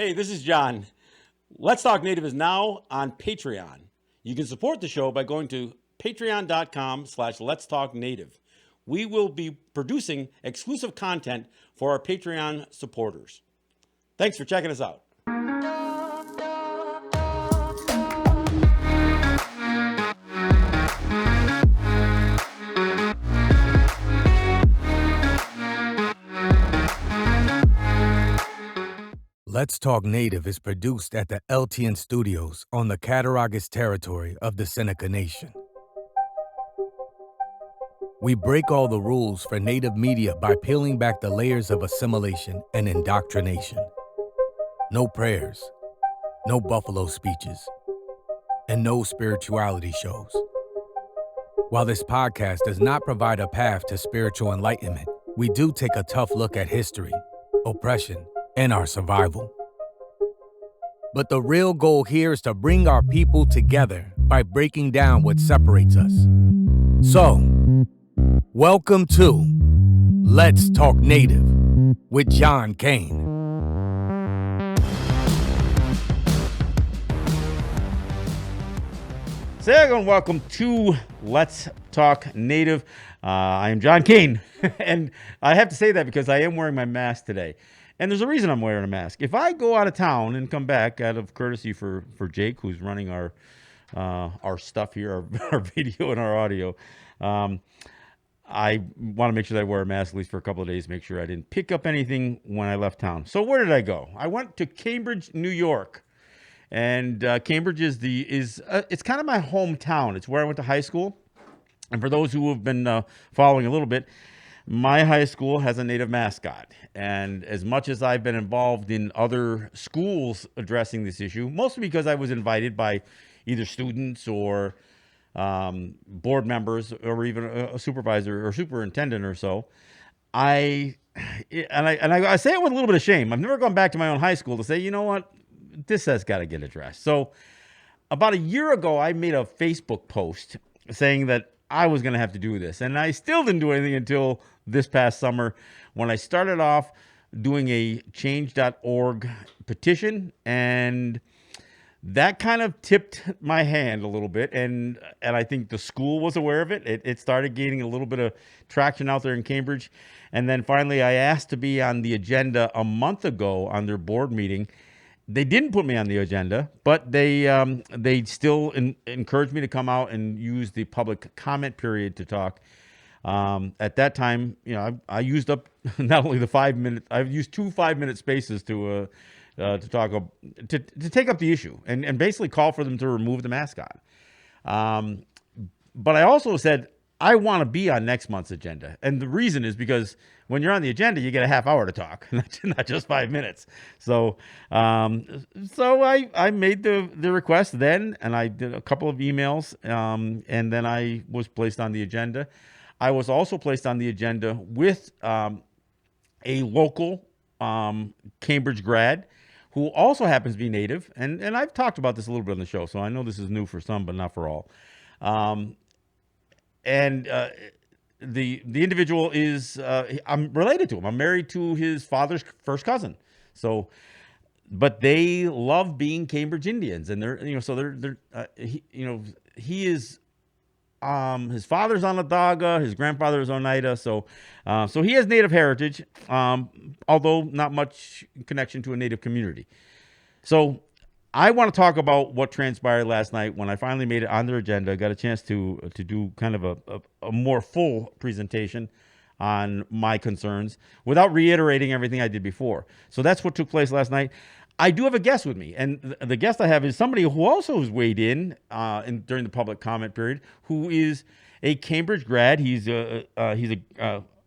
Hey, this is John. Let's Talk Native is now on Patreon. You can support the show by going to patreon.com/Let's Talk Native. We will be producing exclusive content for our Patreon supporters. Thanks for checking us out. Let's Talk Native is produced at the LTN Studios on the Cattaraugus territory of the Seneca Nation. We break all the rules for Native media by peeling back the layers of assimilation and indoctrination. No prayers, no buffalo speeches, and no spirituality shows. While this podcast does not provide a path to spiritual enlightenment, we do take a tough look at history, oppression, and our survival. But the real goal here is to bring our people together by breaking down what separates us. So, welcome to Let's Talk Native with John Kane. So, and welcome to Let's Talk Native. I am John Kane, and I have to say that because I am wearing my mask today. And there's a reason I'm wearing a mask. If I go out of town and come back out of courtesy for Jake, who's running our stuff here, our video and our audio, I want to make sure that I wear a mask at least for a couple of days, make sure I didn't pick up anything when I left town. So where did I go? I went to Cambridge, New York. And Cambridge is it's kind of my hometown. It's where I went to high school. And for those who have been following a little bit, my high school has a Native mascot. And as much as I've been involved in other schools addressing this issue, mostly because I was invited by either students or board members or even a supervisor or superintendent or so, I say it with a little bit of shame. I've never gone back to my own high school to say, you know what, this has got to get addressed. So about a year ago, I made a Facebook post saying that I was going to have to do this. And I still didn't do anything until this past summer when I started off doing a change.org petition. And that kind of tipped my hand a little bit. And I think the school was aware of it. It started gaining a little bit of traction out there in Cambridge. And then finally, I asked to be on the agenda a month ago on their board meeting. They didn't put me on the agenda, but they still encouraged me to come out and use the public comment period to talk. At that time, you know, I used up not only the 5 minutes, I've used 2 5-minute spaces to talk to take up the issue and basically call for them to remove the mascot. But I also said I want to be on next month's agenda, and the reason is because when you're on the agenda, you get a half hour to talk, not just 5 minutes. So I made the request then, and I did a couple of emails, and then I was placed on the agenda. I was also placed on the agenda with a local Cambridge grad who also happens to be Native, and I've talked about this a little bit on the show, so I know this is new for some, but not for all. The individual is I'm related to him. I'm married to his father's first cousin. So, but they love being Cambridge Indians, and he is his father's Onondaga, his grandfather is Oneida, so he has Native heritage, although not much connection to a Native community. So I want to talk about what transpired last night when I finally made it on their agenda. I got a chance to do kind of a more full presentation on my concerns without reiterating everything I did before. So that's what took place last night. I do have a guest with me, and the guest I have is somebody who also has weighed in during the public comment period, who is a Cambridge grad. He's an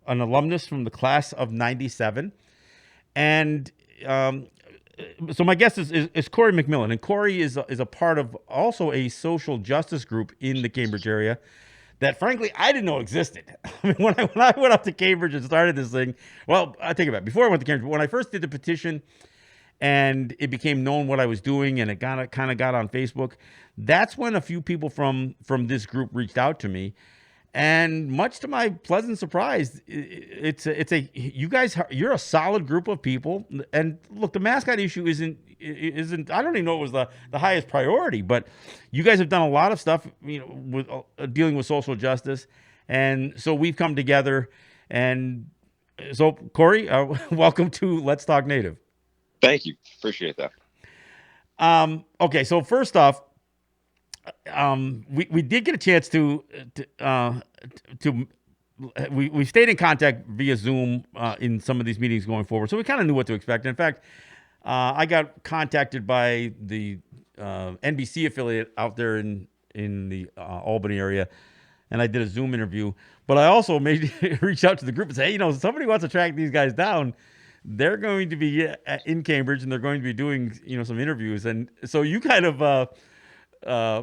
alumnus from the class of '97, and so my guest is Cory McMillan, and Cory is a part of also a social justice group in the Cambridge area that, frankly, I didn't know existed. I mean, when I went up to Cambridge and started this thing, well, I take it back. Before I went to Cambridge, when I first did the petition and it became known what I was doing, and it kind of got on Facebook, that's when a few people from this group reached out to me. And much to my pleasant surprise, you guys, you're a solid group of people. And look, the mascot issue isn't I don't even know it was the highest priority, but you guys have done a lot of stuff, with dealing with social justice, and so we've come together. And so, Cory, welcome to Let's Talk Native. Thank you, appreciate that. Okay, so first off, we did get a chance to we stayed in contact via Zoom in some of these meetings going forward, so we kind of knew what to expect. In fact, I got contacted by the NBC affiliate out there in the Albany area, and I did a Zoom interview. But I also reach out to the group and say, hey, somebody wants to track these guys down. They're going to be in Cambridge, and they're going to be doing some interviews, and so you kind of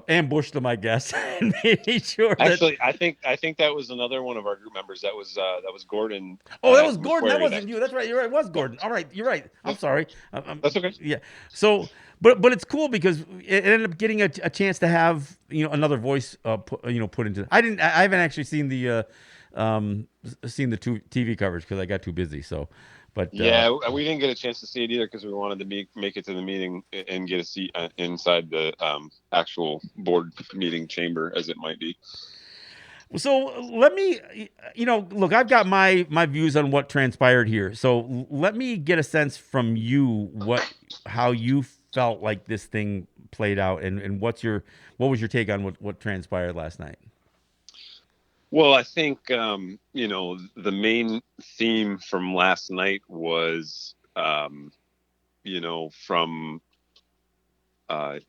ambushed them, I guess, and made sure. Actually, I think that was another one of our group members. That was Gordon. Oh, that was Gordon. That wasn't you. That's right. You're right. It was Gordon. All right. You're right. I'm sorry. That's okay. Yeah. So, but it's cool because it ended up getting a chance to have another voice put into. I haven't actually seen the TV coverage because I got too busy. So. But yeah, we didn't get a chance to see it either because we wanted to make it to the meeting and get a seat inside the actual board meeting chamber, as it might be. So let me, look, I've got my views on what transpired here. So let me get a sense from you how you felt like this thing played out, and what was your take on what transpired last night? Well, I think, the main theme from last night was, from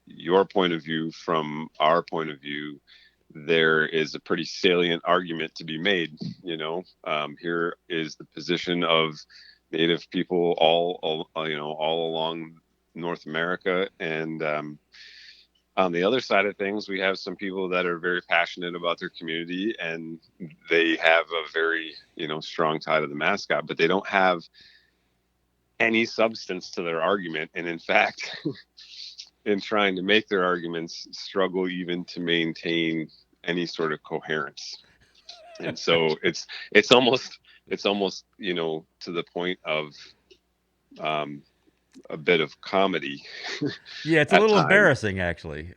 your point of view, from our point of view, there is a pretty salient argument to be made. Here is the position of Native people all along North America. And on the other side of things, we have some people that are very passionate about their community, and they have a very, strong tie to the mascot, but they don't have any substance to their argument. And in fact, in trying to make their arguments, struggle even to maintain any sort of coherence. And so it's almost, to the point of, a bit of comedy. Yeah, it's a little embarrassing, actually.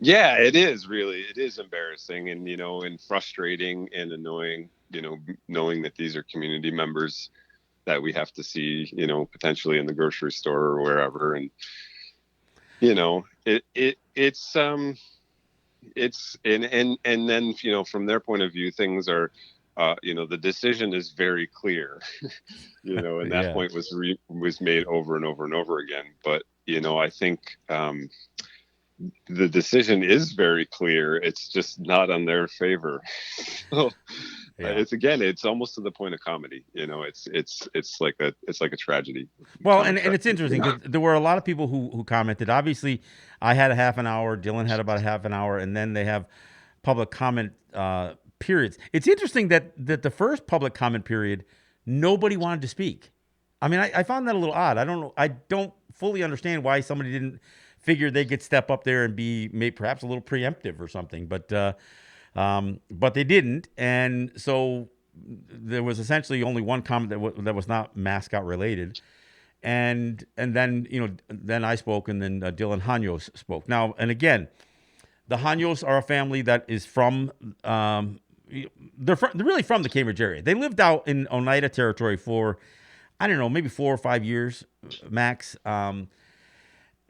Yeah, it is really. It is embarrassing and, and frustrating and annoying, knowing that these are community members that we have to see, potentially in the grocery store or wherever. And, it's and then, from their point of view, things are, the decision is very clear, and that point was made over and over and over again. But, I think the decision is very clear. It's just not on their favor. So it's almost to the point of comedy. It's like a tragedy. Well, and it's interesting because there were a lot of people who commented. Obviously, I had a half an hour. Dylan had about a half an hour, and then they have public comment periods. It's interesting that the first public comment period, nobody wanted to speak. I mean, I found that a little odd. I don't know. I don't fully understand why somebody didn't figure they could step up there and be perhaps a little preemptive or something. But they didn't, and so there was essentially only one comment that was not mascot related. And then then I spoke, and then Dylan Hanyos spoke. Now, and again, the Hanyos are a family that is from they're really from the Cambridge area. They lived out in Oneida territory for, I don't know, maybe 4 or 5 years max.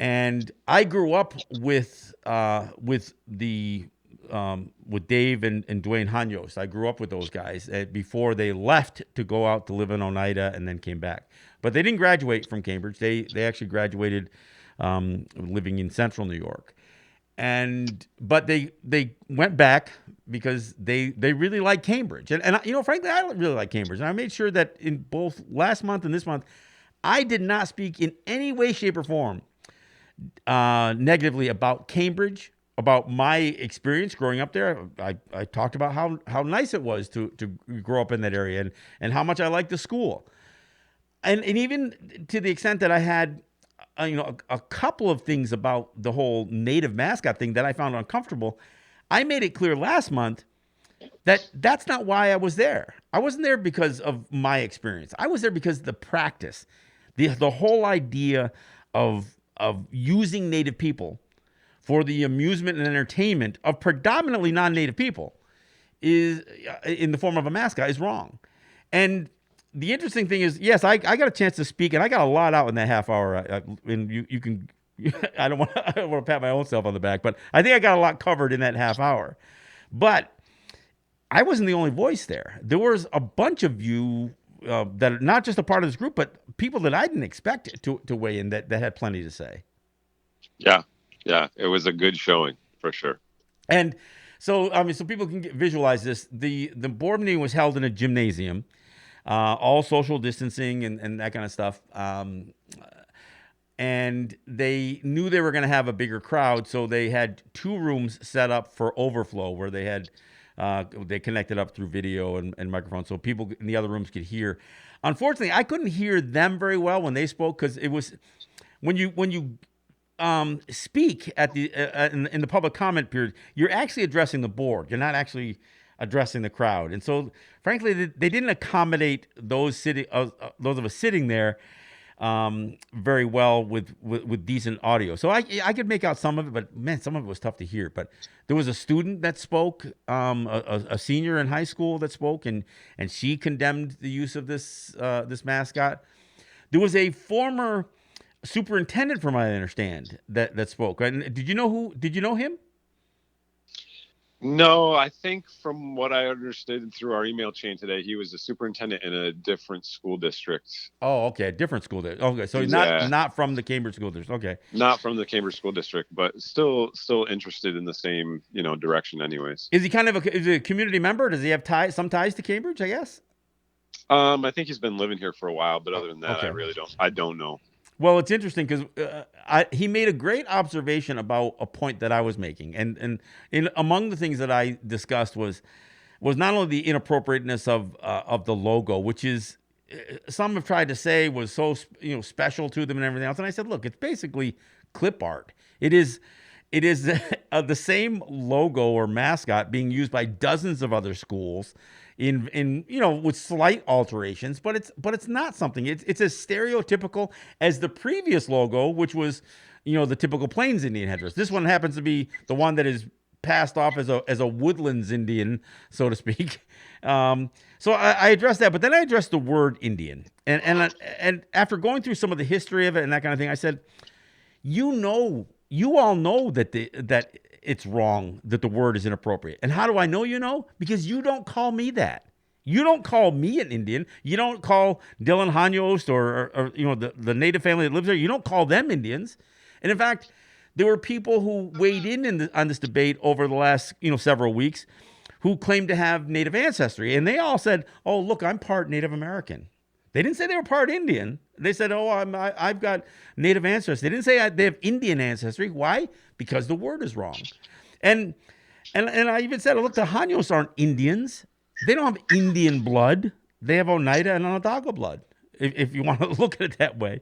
And I grew up with Dave and Dwayne Hanyos. I grew up with those guys before they left to go out to live in Oneida and then came back. But they didn't graduate from Cambridge. They actually graduated living in central New York. But they went back because they really like Cambridge. And frankly, I really like Cambridge. And I made sure that in both last month and this month, I did not speak in any way, shape, or form negatively about Cambridge, about my experience growing up there. I talked about how nice it was to grow up in that area and how much I liked the school. And even to the extent that I had a couple of things about the whole native mascot thing that I found uncomfortable. I made it clear last month That's not why I was there. I wasn't there because of my experience. I was there because the practice, the whole idea of using Native people for the amusement and entertainment of predominantly non-Native people is in the form of a mascot is wrong. And the interesting thing is, yes, I got a chance to speak, and I got a lot out in that half hour. And you can, I don't want to pat my own self on the back, but I think I got a lot covered in that half hour. But I wasn't the only voice there. There was a bunch of you that are not just a part of this group, but people that I didn't expect to weigh in that had plenty to say. Yeah, yeah, it was a good showing for sure. And so, I mean, so people can visualize this. The board meeting was held in a gymnasium, all social distancing and that kind of stuff. And they knew they were going to have a bigger crowd, so they had 2 rooms set up for overflow where they connected up through video and microphone, so people in the other rooms could hear. Unfortunately, I couldn't hear them very well when they spoke because it was when you speak at the in the public comment period, you're actually addressing the board. You're not actually addressing the crowd, and so frankly, they didn't accommodate those of us sitting there very well with decent audio. So I could make out some of it, but man, some of it was tough to hear. But there was a student that spoke, a senior in high school that spoke, and she condemned the use of this mascot. There was a former superintendent, from what I understand, that spoke. And did you know him? No, I think from what I understood through our email chain today, he was a superintendent in a different school district. Oh, okay, a different school district. Okay, so Yeah. not from the Cambridge school district. Okay, Not from the Cambridge School District, but still interested in the same, direction anyways. is he kind of is he a community member? Does he have some ties to Cambridge? I guess. I think he's been living here for a while, but other than that, Okay. I don't know. Well, it's interesting because he made a great observation about a point that I was making, and among the things that I discussed was not only the inappropriateness of the logo, which is some have tried to say was so special to them and everything else, and I said, look, it's basically clip art. It is the same logo or mascot being used by dozens of other schools in with slight alterations, but it's not something. It's as stereotypical as the previous logo, which was the typical Plains Indian headdress. This one happens to be the one that is passed off as a woodlands Indian, so to speak. So I addressed that, but then I addressed the word Indian, and after going through some of the history of it and that kind of thing, I said, you all know that it's wrong, that the word is inappropriate. And how do I know? Because you don't call me that. You don't call me an Indian. You don't call Dylan Hanyos or the native family that lives there. You don't call them Indians. And in fact, there were people who weighed in on this debate over the last several weeks who claimed to have Native ancestry, and they all said, "Oh, look, I'm part Native American." They didn't say they were part Indian. They said, "Oh, I've got Native ancestry." They didn't say they have Indian ancestry. Why? Because the word is wrong. And I even said, "Look, the Hanyos aren't Indians. They don't have Indian blood. They have Oneida and Onondaga blood, if you want to look at it that way."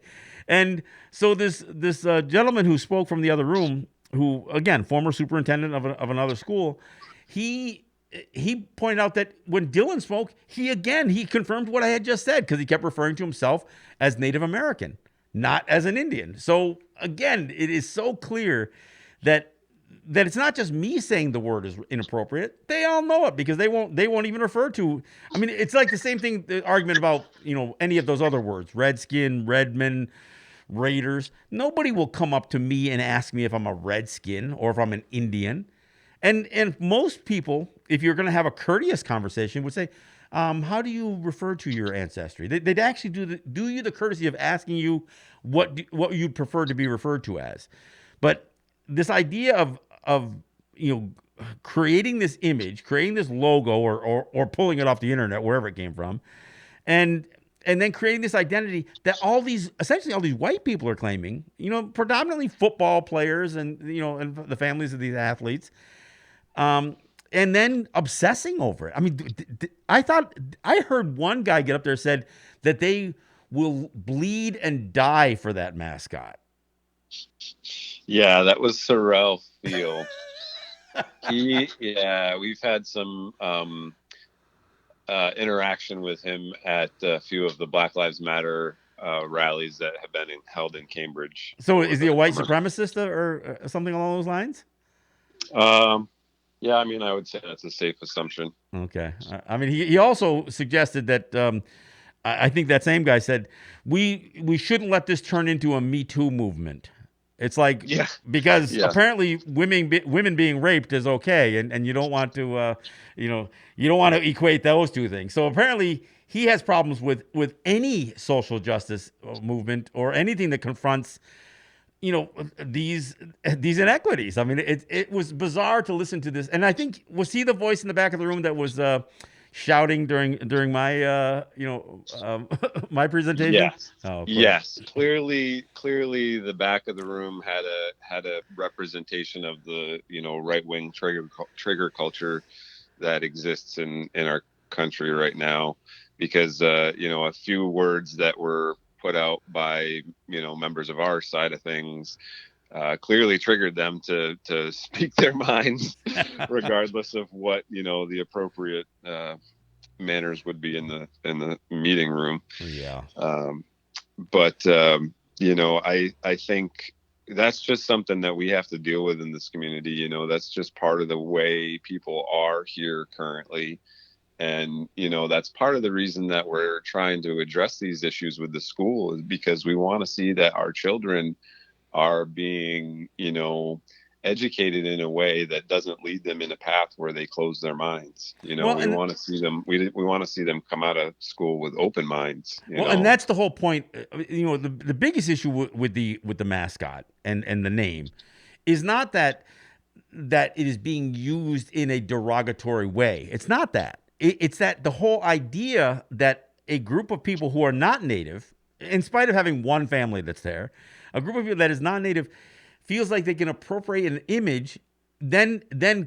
And so this gentleman who spoke from the other room, who again former superintendent of another school, he pointed out that when Dylan spoke, he confirmed what I had just said, because he kept referring to himself as Native American, not as an Indian. So again, it is so clear that it's not just me saying the word is inappropriate. They all know it, because they won't even refer to. I mean, it's like the same thing, the argument about any of those other words, Redskin, Redman, Raiders. Nobody will come up to me and ask me if I'm a Redskin or if I'm an Indian. And most people, if you're going to have a courteous conversation, would say, how do you refer to your ancestry? They'd actually do you the courtesy of asking you what you'd prefer to be referred to as. But this idea of creating this image, creating this logo, or pulling it off the internet, wherever it came from, and then creating this identity that essentially all these white people are claiming, predominantly football players and the families of these athletes, and then obsessing over it. I mean, I heard one guy get up there and said that they will bleed and die for that mascot. Yeah, that was Sorrel Field. We've had some interaction with him at a few of the Black Lives Matter rallies that have been held in Cambridge So over is he a the white summer. supremacist or something along those lines? Um, yeah, I mean, I would say that's a safe assumption. Okay. I mean, he also suggested that I think that same guy said we shouldn't let this turn into a Me Too movement. It's like Yeah, because yeah, apparently women being raped is okay, and you don't want to you know you don't want to equate those two things. So apparently he has problems with any social justice movement or anything that confronts these inequities. I mean, it was bizarre to listen to this, and I think was he the voice in the back of the room that was shouting during my my presentation? yes, Oh, of course. yes. Clearly, the back of the room had a representation of the right wing trigger culture that exists in our country right now, because a few words that were put out by members of our side of things clearly triggered them to speak their minds, regardless of what the appropriate manners would be in the meeting room. Yeah. Um, but I think that's just something that we have to deal with in this community. That's just part of the way people are here currently. And that's part of the reason that we're trying to address these issues with the school, is because we want to see that our children are being educated in a way that doesn't lead them in a path where they close their minds. Well, We and want to see them, we want to see them come out of school with open minds. and that's the whole point. The biggest issue with the mascot and the name is not that it is being used in a derogatory way. It's not that. It's that the whole idea that a group of people who are not native, in spite of having one family that's there, a group of people that is non-native feels like they can appropriate an image, then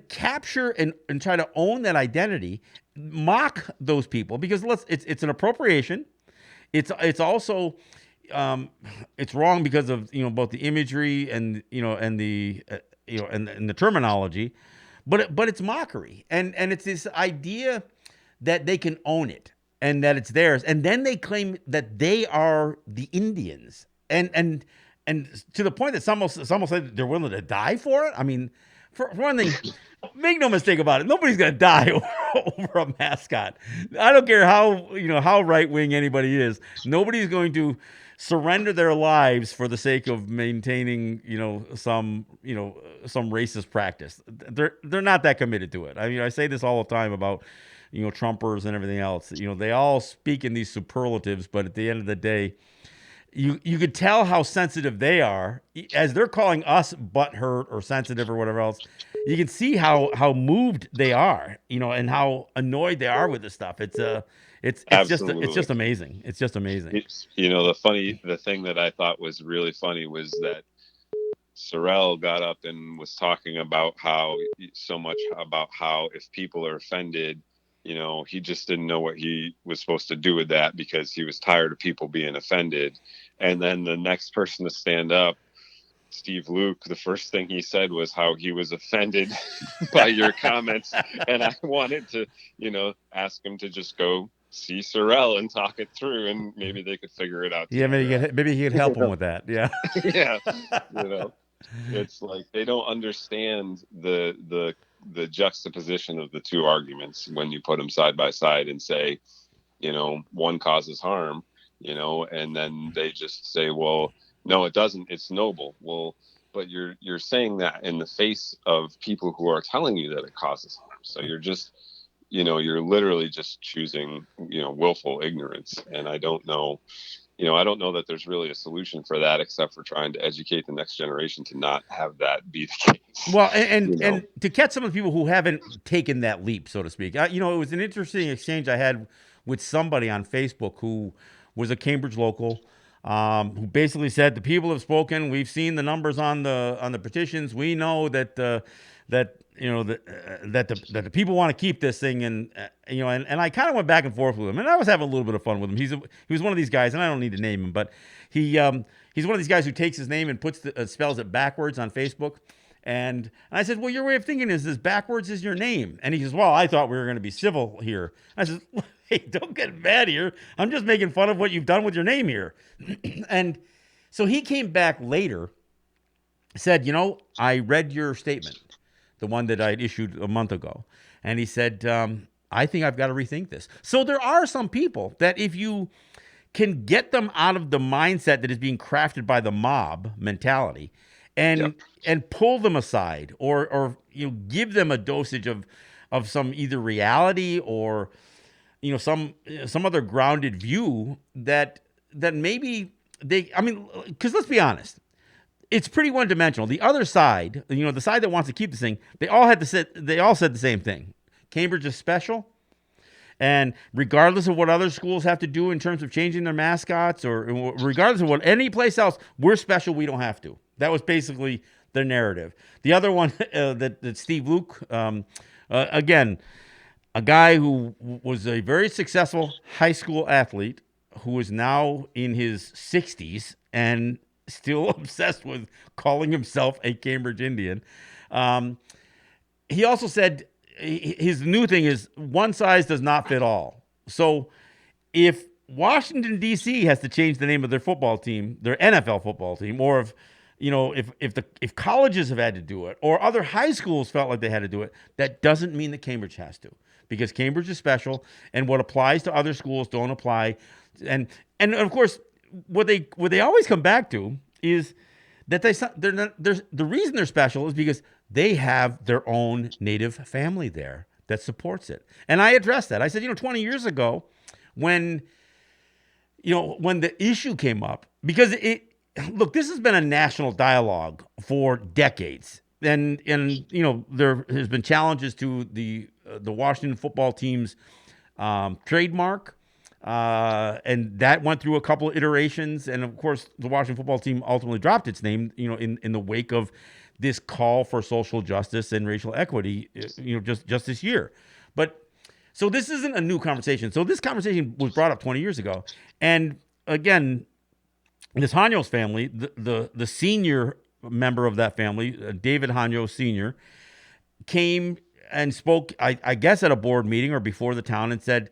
capture and try to own that identity, mock those people because it's an appropriation. It's also it's wrong because of both the imagery and and the and the terminology, but it's mockery and it's this idea that they can own it and that it's theirs, and then they claim that they are the Indians, and to the point that some will say that they're willing to die for it. I mean, for one thing, make no mistake about it, nobody's gonna die over a mascot. I don't care how right wing anybody is. Nobody's going to surrender their lives for the sake of maintaining some racist practice. They're not that committed to it. I mean, I say this all the time about Trumpers and everything else. They all speak in these superlatives, but at the end of the day, you could tell how sensitive they are as they're calling us butthurt or sensitive or whatever else. You can see how moved they are, and how annoyed they are with this stuff. It's just amazing. It's just amazing. The thing that I thought was really funny was that Sorrell got up and was talking about how if people are offended, he just didn't know what he was supposed to do with that because he was tired of people being offended. And then the next person to stand up, Steve Luke, the first thing he said was how he was offended by your comments. And I wanted to, ask him to just go see Sorrell and talk it through, and maybe they could figure it out. Yeah, maybe he could help him with that. Yeah. Yeah. It's like they don't understand the juxtaposition of the two arguments when you put them side by side and say, one causes harm, and then they just say, well, no, it doesn't. It's noble. Well, but you're saying that in the face of people who are telling you that it causes harm. So you're just, you're literally just choosing, willful ignorance. And I don't know that there's really a solution for that except for trying to educate the next generation to not have that be the case. Well, and to catch some of the people who haven't taken that leap, so to speak. It was an interesting exchange I had with somebody on Facebook who was a Cambridge local, who basically said the people have spoken. We've seen the numbers on the petitions. We know that that the people want to keep this thing, and and I kind of went back and forth with him, and I was having a little bit of fun with him. He was one of these guys, and I don't need to name him, but he's one of these guys who takes his name and spells it backwards on Facebook. And I said, well, your way of thinking is as backwards as your name. And he says, well, I thought we were going to be civil here. I said, hey, don't get mad here. I'm just making fun of what you've done with your name here. And so he came back later, said, I read your statement, the one that I issued a month ago. And he said, I think I've got to rethink this. So there are some people that if you can get them out of the mindset that is being crafted by the mob mentality and pull them aside or give them a dosage of some either reality or some other grounded view that maybe because let's be honest, it's pretty one-dimensional. The other side, the side that wants to keep this thing, they all said the same thing. Cambridge is special. And regardless of what other schools have to do in terms of changing their mascots or regardless of what any place else, we're special, we don't have to. That was basically their narrative. The other one that Steve Luke, again, a guy who was a very successful high school athlete who is now in his 60s and still obsessed with calling himself a Cambridge Indian. He also said his new thing is one size does not fit all. So if Washington, D.C. has to change the name of their football team, their NFL football team, or if colleges have had to do it or other high schools felt like they had to do it, that doesn't mean that Cambridge has to, because Cambridge is special and what applies to other schools don't apply. And of course, what they always come back to is that the reason they're special is because they have their own native family there that supports it. And I addressed that. I said, 20 years ago when the issue came up, because look, this has been a national dialogue for decades. And there has been challenges to the Washington football team's trademark. And that went through a couple of iterations. And of course, the Washington football team ultimately dropped its name, in the wake of this call for social justice and racial equity, just this year. But so this isn't a new conversation. So this conversation was brought up 20 years ago. And again, this Hanyo's family, the senior member of that family, David Hanyo Sr., came and spoke, I guess at a board meeting or before the town, and said,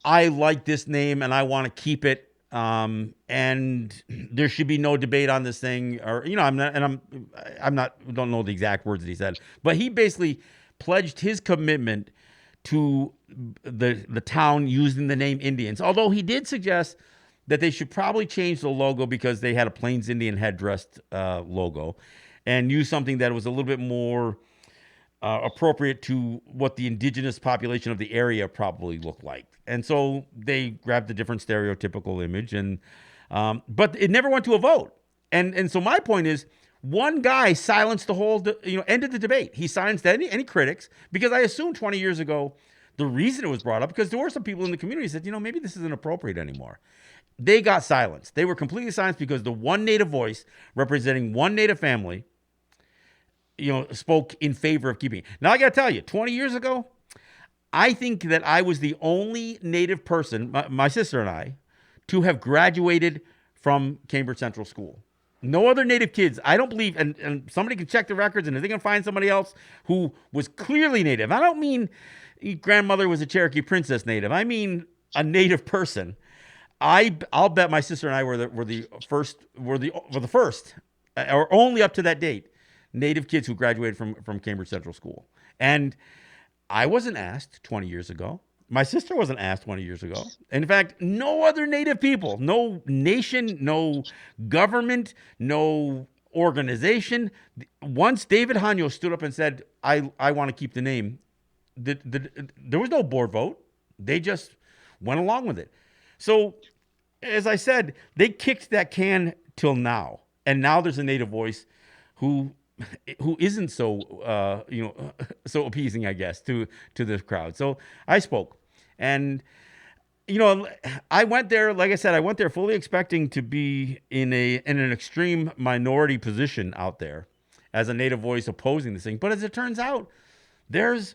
I like this name and I want to keep it. And there should be no debate on this thing, or don't know the exact words that he said, but he basically pledged his commitment to the town using the name Indians. Although he did suggest that they should probably change the logo because they had a Plains Indian headdress logo, and use something that was a little bit more appropriate to what the indigenous population of the area probably looked like. And so they grabbed a different stereotypical image, but it never went to a vote. And so my point is, one guy silenced the whole, ended the debate. He silenced any critics, because I assume 20 years ago, the reason it was brought up, because there were some people in the community who said, maybe this isn't appropriate anymore. They got silenced. They were completely silenced because the one native voice representing one native family, spoke in favor of keeping it. Now, I got to tell you, 20 years ago, I think that I was the only native person, my sister and I, to have graduated from Cambridge Central School. No other native kids, I don't believe, and somebody can check the records, and if they can find somebody else who was clearly native. I don't mean grandmother was a Cherokee princess native. I mean a native person. I'll bet my sister and I were the first, or only up to that date, native kids who graduated from Cambridge Central School. And I wasn't asked 20 years ago. My sister wasn't asked 20 years ago. In fact, no other native people, no nation, no government, no organization. Once David Hanyo stood up and said, I want to keep the name, there was no board vote. They just went along with it. So, as I said, they kicked that can till now. And now there's a native voice who isn't so so appeasing, I guess, to the crowd. So I spoke, and I went there. Like I said, I went there fully expecting to be in an extreme minority position out there as a native voice opposing this thing. But as it turns out, there's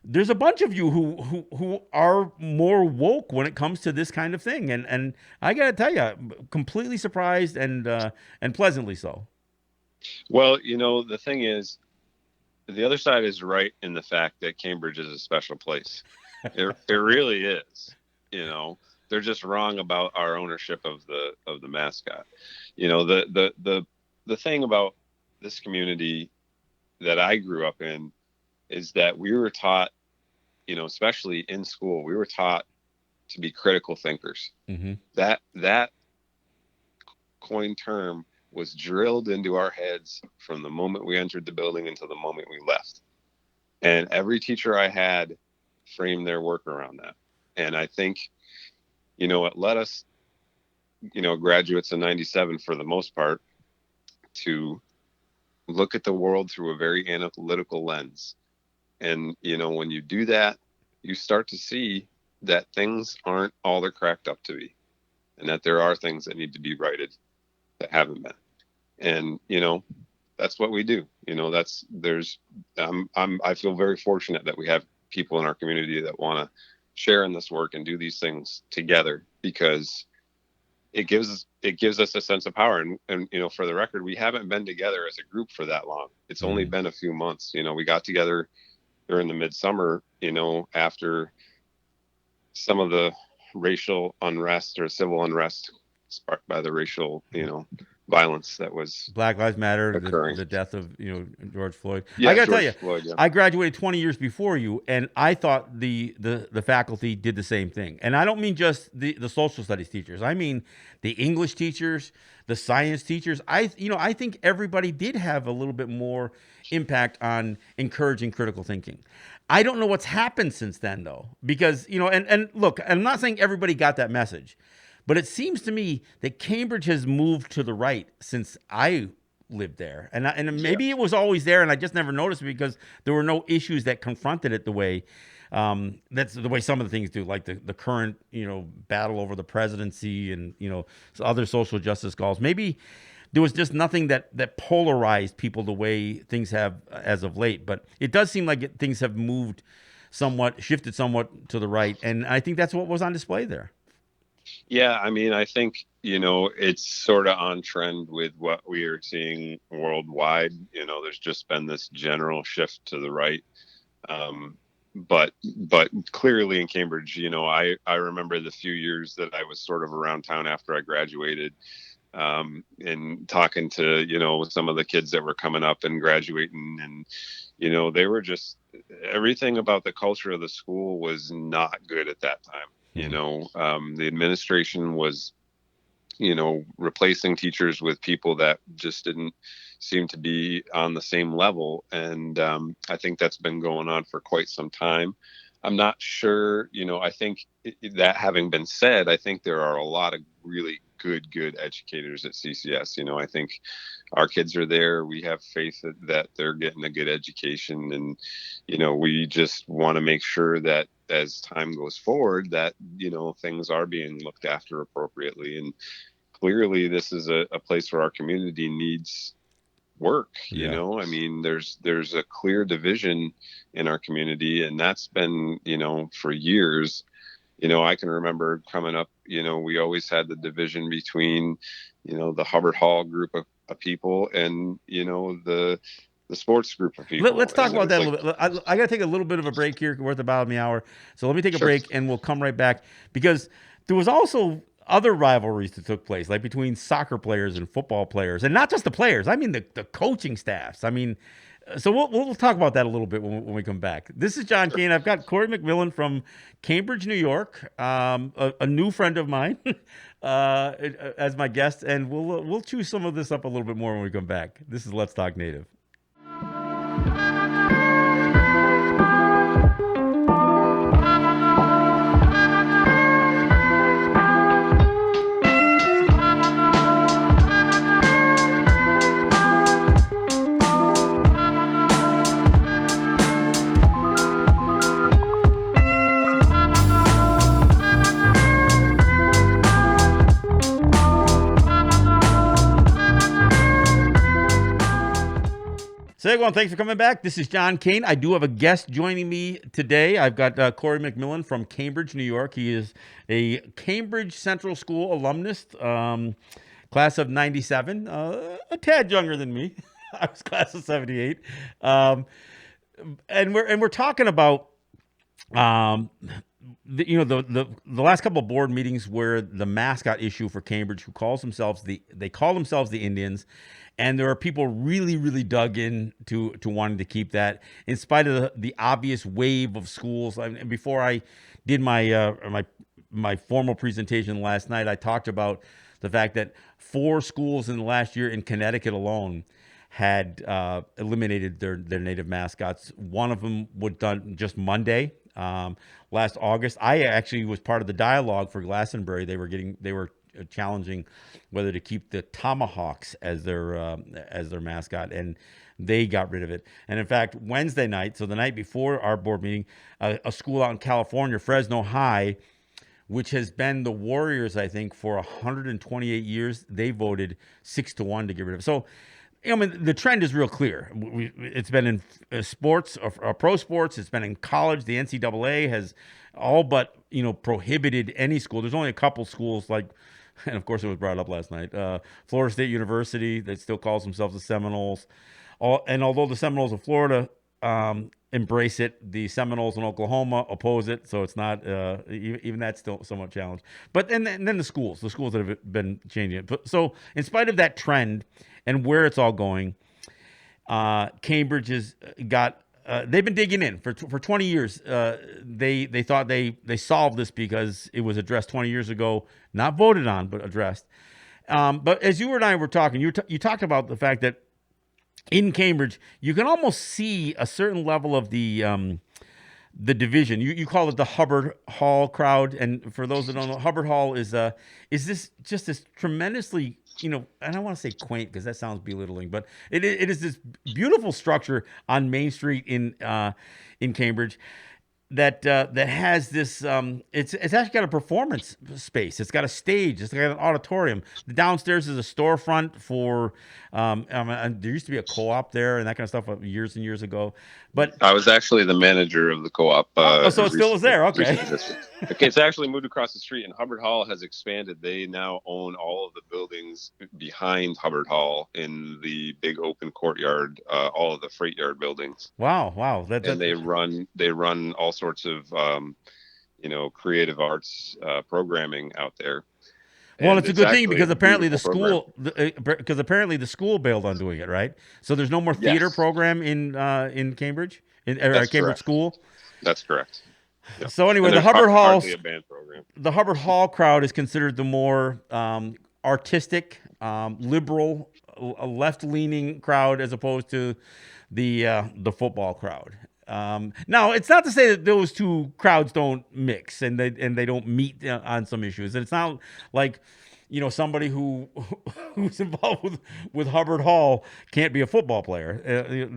a bunch of you who are more woke when it comes to this kind of thing, and I got to tell you, completely surprised and pleasantly so. Well, the thing is, the other side is right in the fact that Cambridge is a special place. It really is. You know, they're just wrong about our ownership of the mascot. The thing about this community that I grew up in is that we were taught, especially in school, we were taught to be critical thinkers. Mm-hmm. That coin term was drilled into our heads from the moment we entered the building until the moment we left. And every teacher I had framed their work around that. And I think, it led us, graduates in 97 for the most part, to look at the world through a very analytical lens. And, when you do that, you start to see that things aren't all they're cracked up to be, and that there are things that need to be righted that haven't been. And, that's what we do. I feel very fortunate that we have people in our community that want to share in this work and do these things together, because it gives us a sense of power. And for the record, we haven't been together as a group for that long. It's only been a few months. We got together during the midsummer, after some of the racial unrest or civil unrest sparked by the racial, violence that was Black Lives Matter, occurring. the death of George Floyd. Yeah, I gotta tell George you, Floyd, yeah. I graduated 20 years before you, and I thought the faculty did the same thing. And I don't mean just the social studies teachers. I mean the English teachers, the science teachers. I think everybody did have a little bit more impact on encouraging critical thinking. I don't know what's happened since then, though, because and look, I'm not saying everybody got that message. But it seems to me that Cambridge has moved to the right since I lived there. And maybe it was always there, and I just never noticed it because there were no issues that confronted it the way that's the way some of the things do, like the current, battle over the presidency and, other social justice calls. Maybe there was just nothing that polarized people the way things have as of late. But it does seem like things have moved somewhat, shifted somewhat to the right. And I think that's what was on display there. Yeah, I mean, I think, it's sort of on trend with what we are seeing worldwide. There's just been this general shift to the right. But clearly in Cambridge, I remember the few years that I was sort of around town after I graduated, and talking to, some of the kids that were coming up and graduating, and, they were just, everything about the culture of the school was not good at that time. The administration was, replacing teachers with people that just didn't seem to be on the same level. And I think that's been going on for quite some time. I'm not sure, I think that having been said, I think there are a lot of really good educators at CCS. I think our kids are there. We have faith that they're getting a good education. And, we just want to make sure that as time goes forward that, things are being looked after appropriately. And clearly this is a place where our community needs work. I mean, there's a clear division in our community, and that's been, for years. I can remember coming up, we always had the division between, the Hubbard Hall group of people and, the sports group of people. Let's talk about that a little bit. I got to take a little bit of a break here. We're at the bottom of the hour. So let me take a break and we'll come right back, because there was also other rivalries that took place, like between soccer players and football players, and not just the players. I mean, the coaching staffs. I mean, so we'll talk about that a little bit when we come back. This is John Kane. I've got Cory McMillan from Cambridge, New York, a new friend of mine, as my guest, and we'll chew some of this up a little bit more when we come back. This is Let's Talk Native. So everyone, thanks for coming back. This is John Kane. I do have a guest joining me today. I've got Cory McMillan from Cambridge, New York. He is a Cambridge Central School alumnus. class of 97, a tad younger than me. I was class of 78. Um, and we're talking about the last couple of board meetings where the mascot issue for Cambridge, who calls themselves they call themselves the Indians, and there are people really dug in to wanting to keep that in spite of the obvious wave of schools. And before I did my formal presentation last night, I talked about the fact that 4 schools in the last year in Connecticut alone had eliminated their native mascots. One of them was done just Monday, last August. I actually was part of the dialogue for Glastonbury. They were challenging whether to keep the tomahawks as their mascot, and they got rid of it. And in fact, Wednesday night, so the night before our board meeting, a school out in California, Fresno High, which has been the Warriors, I think, for 128 years, they voted 6-1 to get rid of it. So, I mean, the trend is real clear. It's been in sports, or pro sports. It's been in college. The NCAA has all but prohibited any school. There's only a couple schools like, and of course it was brought up last night, Florida State University that still calls themselves the Seminoles. And although the Seminoles of Florida embrace it, the Seminoles in Oklahoma oppose it. So it's not even that's still somewhat challenged. But and then the schools that have been changing it. So in spite of that trend and where it's all going, Cambridge has got. They've been digging in for 20 years. They thought they solved this because it was addressed 20 years ago, not voted on, but addressed. But as you and I were talking, you talked about the fact that in Cambridge, you can almost see a certain level of the division. You call it the Hubbard Hall crowd, and for those that don't know, Hubbard Hall is this just this tremendously, and I don't want to say quaint because that sounds belittling, but it is this beautiful structure on Main Street in Cambridge that has this. It's actually got a performance space. It's got a stage. It's got an auditorium. The downstairs is a storefront for. There used to be a co-op there and that kind of stuff years and years ago. But I was actually the manager of the co-op. So it still is there. Okay. Okay, it's actually moved across the street, and Hubbard Hall has expanded. They now own all of the buildings behind Hubbard Hall in the big open courtyard, all of the freight yard buildings. Wow. And they run all sorts of creative arts programming out there. Well, And it's a good thing actually because a apparently the beautiful school bailed on doing it, right? So there's no more theater Yes. program in Cambridge, That's Cambridge correct. School. That's correct. Yep. So anyway, And the there's Hubbard Hall, hardly a band program. the Hubbard Hall crowd is considered the more artistic, liberal, left-leaning crowd as opposed to the football crowd. Now, it's not to say that those two crowds don't mix and they don't meet on some issues. And it's not like somebody who's involved with Hubbard Hall can't be a football player.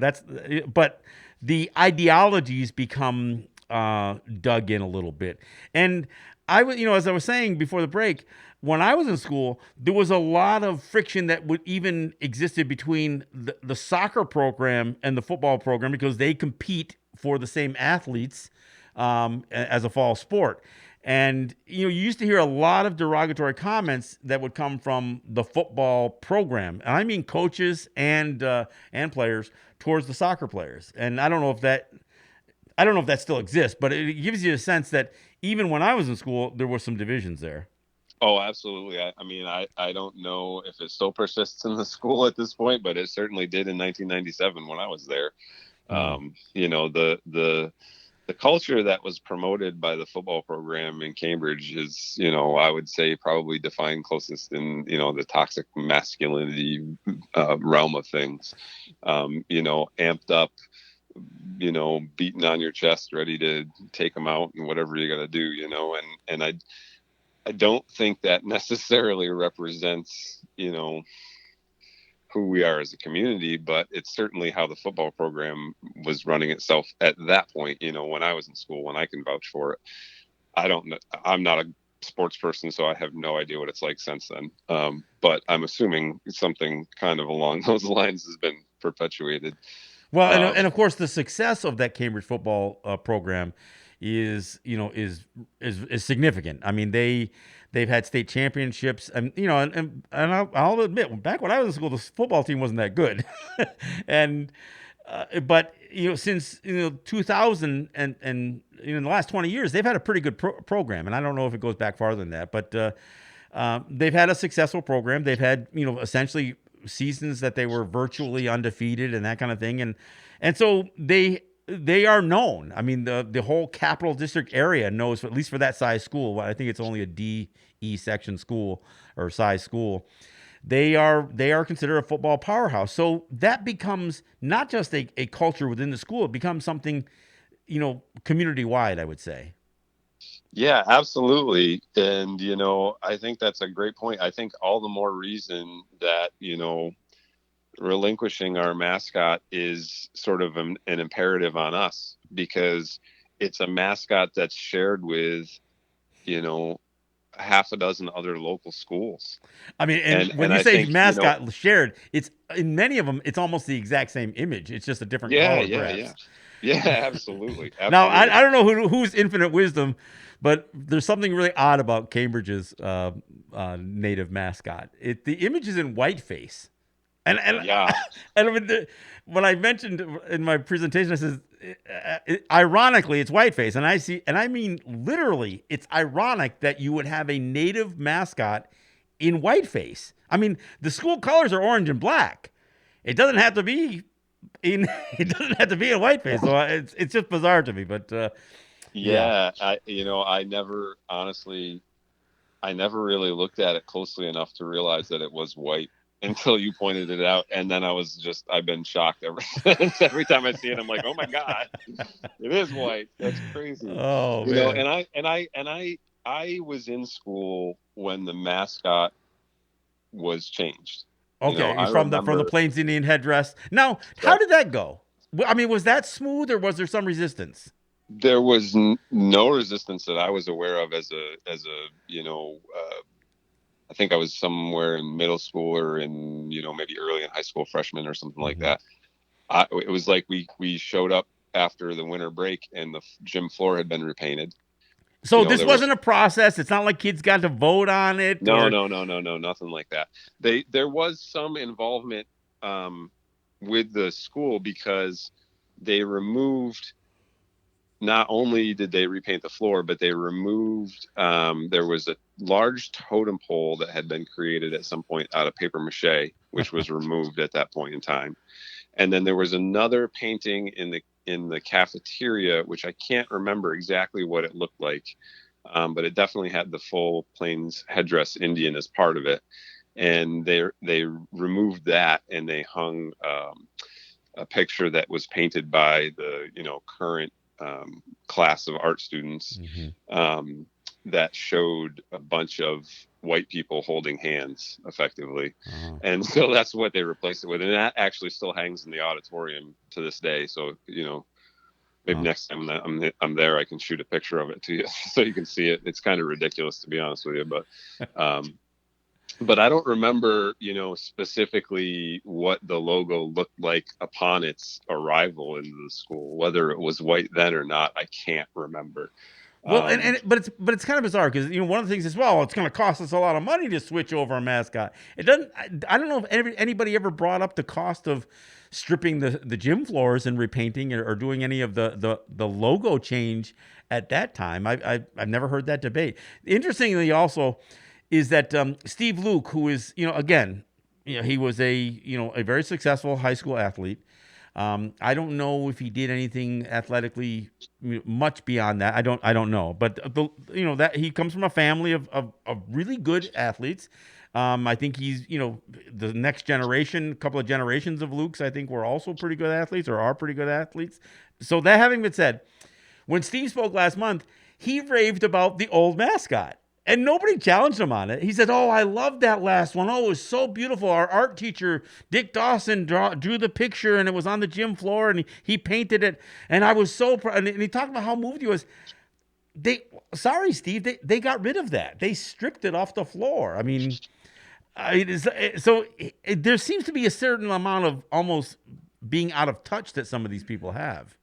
But the ideologies become dug in a little bit. And I was, as I was saying before the break, when I was in school, there was a lot of friction that would even existed between the soccer program and the football program because they compete for the same athletes as a fall sport. And you used to hear a lot of derogatory comments that would come from the football program, and I mean coaches and players towards the soccer players. And I don't know if that still exists, but it gives you a sense that even when I was in school, there were some divisions there. Oh, absolutely. I mean, I don't know if it still persists in the school at this point, but it certainly did in 1997 when I was there. The culture that was promoted by the football program in Cambridge is, I would say probably defined closest in, the toxic masculinity realm of things. Amped up, beating on your chest, ready to take them out and whatever you got to do, and I don't think that necessarily represents, who we are as a community, but it's certainly how the football program was running itself at that point, when I was in school, and I can vouch for it. I'm not a sports person, so I have no idea what it's like since then. But I'm assuming something kind of along those lines has been perpetuated. Well, and of course, the success of that Cambridge football program is significant. I mean, they've had state championships, and I'll admit, back when I was in school, the football team wasn't that good, and but since 2000 and in the last 20 years, they've had a pretty good program, and I don't know if it goes back farther than that, but they've had a successful program. They've had essentially seasons that they were virtually undefeated and that kind of thing, and so they are known. I mean, the whole Capital District area knows, at least for that size school. I think it's only a DE section school or size school. They are considered a football powerhouse. So that becomes not just a culture within the school; it becomes something, community wide, I would say. Yeah, absolutely. And, I think that's a great point. I think all the more reason that, relinquishing our mascot is sort of an imperative on us, because it's a mascot that's shared with, half a dozen other local schools. I mean, and when you say mascot shared, it's in many of them, it's almost the exact same image. It's just a different color. Yeah, absolutely. Now, I don't know who's Infinite Wisdom, but there's something really odd about Cambridge's native mascot. The image is in whiteface. And yeah. And I mean, when I mentioned in my presentation, I said, ironically, it's whiteface, and I mean literally, it's ironic that you would have a native mascot in whiteface. I mean, the school colors are orange and black. It doesn't have to be in whiteface. So it's just bizarre to me. But yeah, I never really looked at it closely enough to realize that it was white until you pointed it out, and then I've been shocked ever since. Every time I see it, I'm like, oh my god, it is white. That's crazy. Oh man. I was in school when the mascot was changed. Okay, from the Plains Indian headdress. Now, how did that go? I mean, was that smooth, or was there some resistance? There was no resistance that I was aware of as a I think I was somewhere in middle school or in, maybe early in high school, freshman or something like that. It was like we showed up after the winter break and the gym floor had been repainted. So this wasn't a process. It's not like kids got to vote on it. No, nothing like that. There was some involvement with the school, because they removed. Not only did they repaint the floor, but they removed, there was a large totem pole that had been created at some point out of paper mache, which was removed at that point in time. And then there was another painting in the cafeteria, which I can't remember exactly what it looked like, but it definitely had the full Plains headdress Indian as part of it. And they removed that, and they hung a picture that was painted by the current class of art students, that showed a bunch of white people holding hands effectively. And so that's what they replaced it with, and that actually still hangs in the auditorium to this day. So maybe next time I'm there, I can shoot a picture of it to you so you can see it. It's kind of ridiculous, to be honest with you, but I don't remember, specifically what the logo looked like upon its arrival into the school. Whether it was white then or not, I can't remember. Well, but it's kind of bizarre, because one of the things is, well, it's going to cost us a lot of money to switch over a mascot. It doesn't. I don't know if anybody ever brought up the cost of stripping the gym floors and repainting, or doing any of the logo change at that time. I've never heard that debate. Interestingly, also, is that Steve Luke, who is, again, he was a very successful high school athlete. I don't know if he did anything athletically much beyond that. I don't know, but that he comes from a family of really good athletes. I think he's, the next generation, couple of generations of Lukes, I think, were also pretty good athletes, or are pretty good athletes. So that having been said, when Steve spoke last month, he raved about the old mascot. And nobody challenged him on it. He said, "Oh, I loved that last one. Oh, it was so beautiful. Our art teacher, Dick Dawson, drew the picture, and it was on the gym floor, and he painted it. And I was so proud." And he talked about how moved he was. Sorry, Steve, they got rid of that. They stripped it off the floor. I mean, there seems to be a certain amount of almost being out of touch that some of these people have.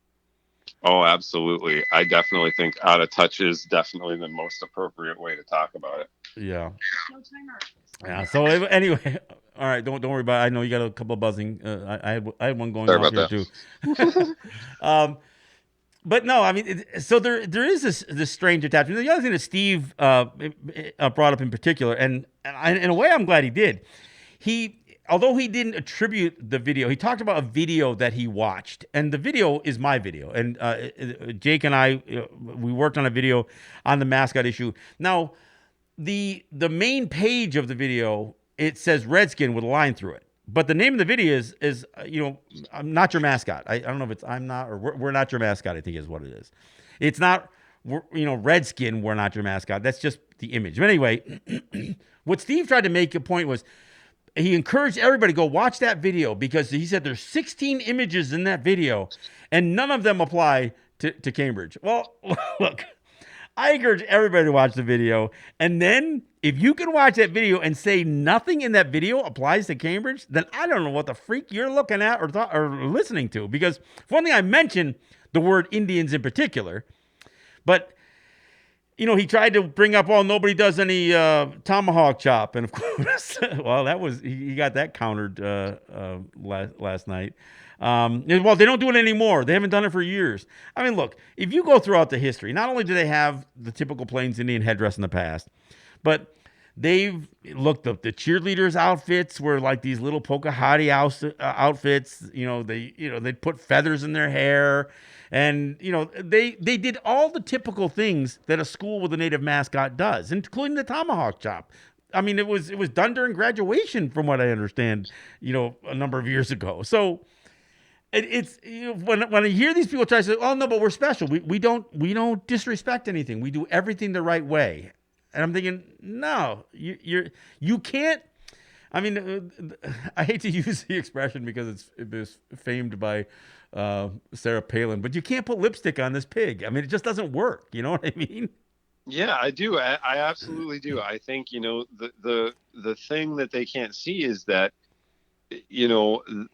Oh, absolutely. I definitely think out of touch is definitely the most appropriate way to talk about it. Yeah. Yeah. So anyway, all right. Don't worry about it. I know you got a couple of buzzing. I had one going Sorry off about here that. too. um, but no, I mean, so there is this strange attachment. The other thing that Steve brought up in particular, and in a way, I'm glad he did. He, although he didn't attribute the video, he talked about a video that he watched, and the video is my video. And Jake and I, we worked on a video on the Mascot issue. Now, the main page of the video, it says Redskin with a line through it. But the name of the video is I'm not your mascot. I don't know if it's I'm not or we're not your mascot. I think is what it is. It's not Redskin. We're not your mascot. That's just the image. But anyway, what Steve tried to make a point was he encouraged everybody to go watch that video because he said there's 16 images in that video and none of them apply to Cambridge. Well, look, I encourage everybody to watch the video. And then if you can watch that video and say nothing in that video applies to Cambridge, then I don't know what the freak you're looking at or listening to. Because for one thing, I mentioned the word Indians in particular, but he tried to bring up, nobody does any tomahawk chop. And of course, well, that was, he got that countered last night. Well, they don't do it anymore. They haven't done it for years. I mean, look, if you go throughout the history, not only do they have the typical Plains Indian headdress in the past, but they've looked up the cheerleaders' outfits were like these little Pocahontas outfits. They put feathers in their hair. And, they did all the typical things that a school with a native mascot does, including the tomahawk chop. I mean, it was done during graduation, from what I understand, a number of years ago. So it's when I hear these people try to say, "Oh no, but we're special. We don't disrespect anything. We do everything the right way." And I'm thinking, no, you can't. I mean, I hate to use the expression because it was famed by Sarah Palin, but you can't put lipstick on this pig. I mean, it just doesn't work. You know what I mean? Yeah, I do. I absolutely do. I think, the thing that they can't see is that,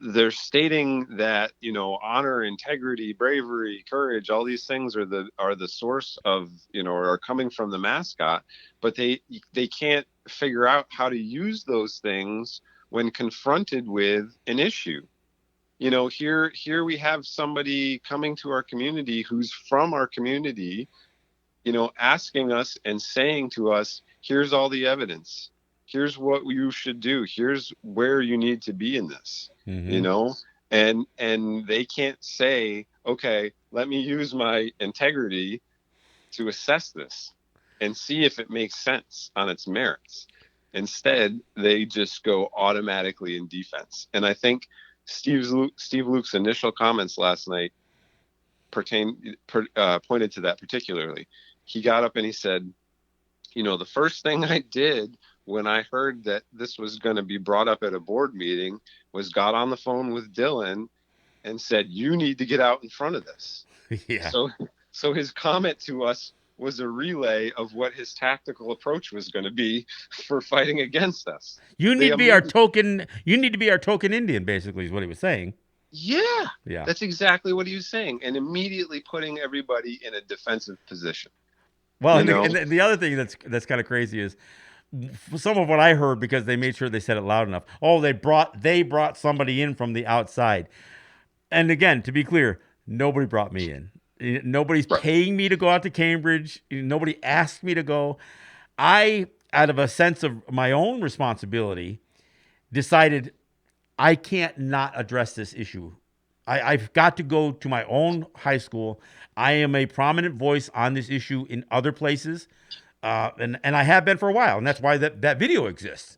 they're stating that, honor, integrity, bravery, courage, all these things are the source of, are coming from the mascot, but they can't figure out how to use those things when confronted with an issue. Here we have somebody coming to our community who's from our community, asking us and saying to us, here's all the evidence. Here's what you should do. Here's where you need to be in this, and they can't say, okay, let me use my integrity to assess this and see if it makes sense on its merits. Instead, they just go automatically in defense. And I think Steve Luke's initial comments last night pointed to that particularly. He got up and he said, the first thing I did when I heard that this was going to be brought up at a board meeting was got on the phone with Dylan and said, you need to get out in front of this. Yeah. So his comment to us was a relay of what his tactical approach was going to be for fighting against us. You need to be our token Indian, basically, is what he was saying. Yeah. Yeah. That's exactly what he was saying. And immediately putting everybody in a defensive position. Well, and the other thing that's kind of crazy is some of what I heard, because they made sure they said it loud enough. Oh, they brought somebody in from the outside. And again, to be clear, nobody brought me in. Nobody's paying me to go out to Cambridge. Nobody asked me to go. I, out of a sense of my own responsibility, decided I can't not address this issue. I've got to go to my own high school. I am a prominent voice on this issue in other places. And I have been for a while, and that's why that video exists,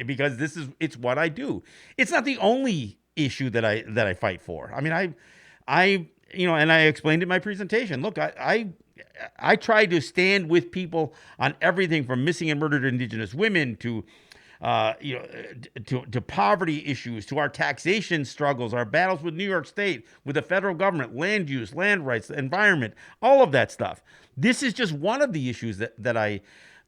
because it's what I do. It's not the only issue that I fight for. I mean, and I explained in my presentation. Look, I try to stand with people on everything from missing and murdered Indigenous women to poverty issues, to our taxation struggles, our battles with New York State, with the federal government, land use, land rights, environment, all of that stuff. This is just one of the issues that I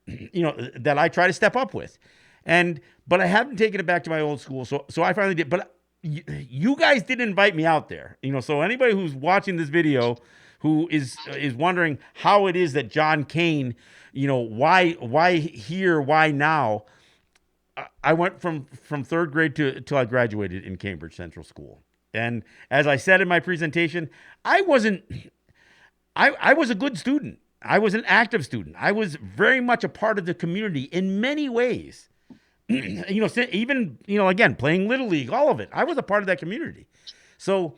try to step up with. But I haven't taken it back to my old school. So I finally did. But you guys didn't invite me out there. So anybody who's watching this video who is wondering how it is that John Kane, why here, why now? I went from third grade till I graduated in Cambridge Central School. And as I said in my presentation, I was a good student. I was an active student. I was very much a part of the community in many ways. Even, again, playing Little League, all of it. I was a part of that community. So